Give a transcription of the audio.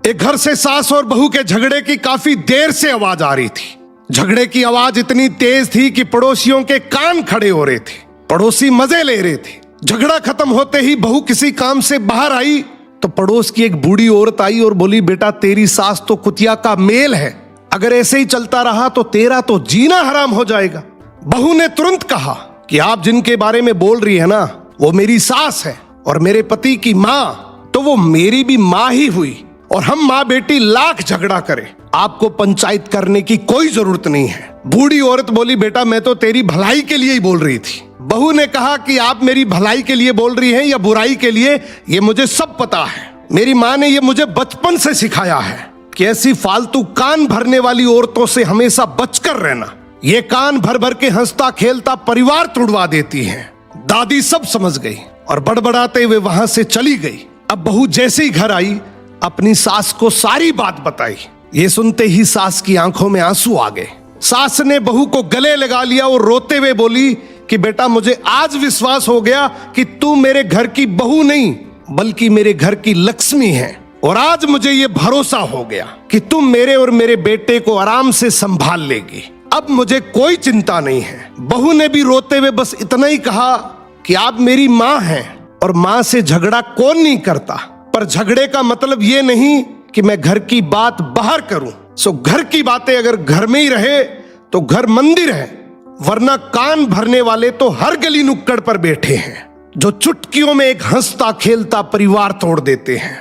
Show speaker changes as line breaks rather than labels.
एक घर से सास और बहू के झगड़े की काफी देर से आवाज आ रही थी। झगड़े की आवाज इतनी तेज थी कि पड़ोसियों के कान खड़े हो रहे थे। पड़ोसी मजे ले रहे थे। झगड़ा खत्म होते ही बहू किसी काम से बाहर आई तो पड़ोस की एक बूढ़ी औरत आई और बोली, बेटा तेरी सास तो कुतिया का मेल है, अगर ऐसे ही चलता रहा तो तेरा तो जीना हराम हो जाएगा। बहू ने तुरंत कहा कि आप जिनके बारे में बोल रही है ना, वो मेरी सास है और मेरे पति की माँ तो वो मेरी भी माँ ही हुई, और हम माँ बेटी लाख झगड़ा करें, आपको पंचायत करने की कोई जरूरत नहीं है। बूढ़ी औरत बोली, बेटा मैं तो तेरी भलाई के लिए ही बोल रही थी। बहू ने कहा कि आप मेरी भलाई के लिए बोल रही हैं या बुराई के लिए, ये मुझे सब पता है। मेरी माँ ने ये मुझे बचपन से सिखाया है कि ऐसी फालतू कान भरने वाली औरतों से हमेशा बचकर रहना। ये कान भर भर के हंसता खेलता परिवार तुड़वा देती हैं। दादी सब समझ गई और बड़बड़ाते हुए वहां से चली गई। अब बहू जैसे ही घर आई अपनी सास को सारी बात बताई। ये सुनते ही सास की आंखों में आंसू आ गए। सास ने बहू को गले लगा लिया और रोते हुए बोली कि बेटा मुझे आज विश्वास हो गया कि तू मेरे घर की बहू नहीं बल्कि मेरे घर की लक्ष्मी है, और आज मुझे ये भरोसा हो गया कि तुम मेरे और मेरे बेटे को आराम से संभाल लेगी। अब मुझे कोई चिंता नहीं है। बहू ने भी रोते हुए बस इतना ही कहा कि आप मेरी माँ हैं और माँ से झगड़ा कौन नहीं करता, पर झगड़े का मतलब ये नहीं कि मैं घर की बात बाहर करूं। सो घर की बातें अगर घर में ही रहे तो घर मंदिर है, वरना कान भरने वाले तो हर गली नुक्कड़ पर बैठे हैं जो चुटकियों में एक हंसता खेलता परिवार तोड़ देते हैं।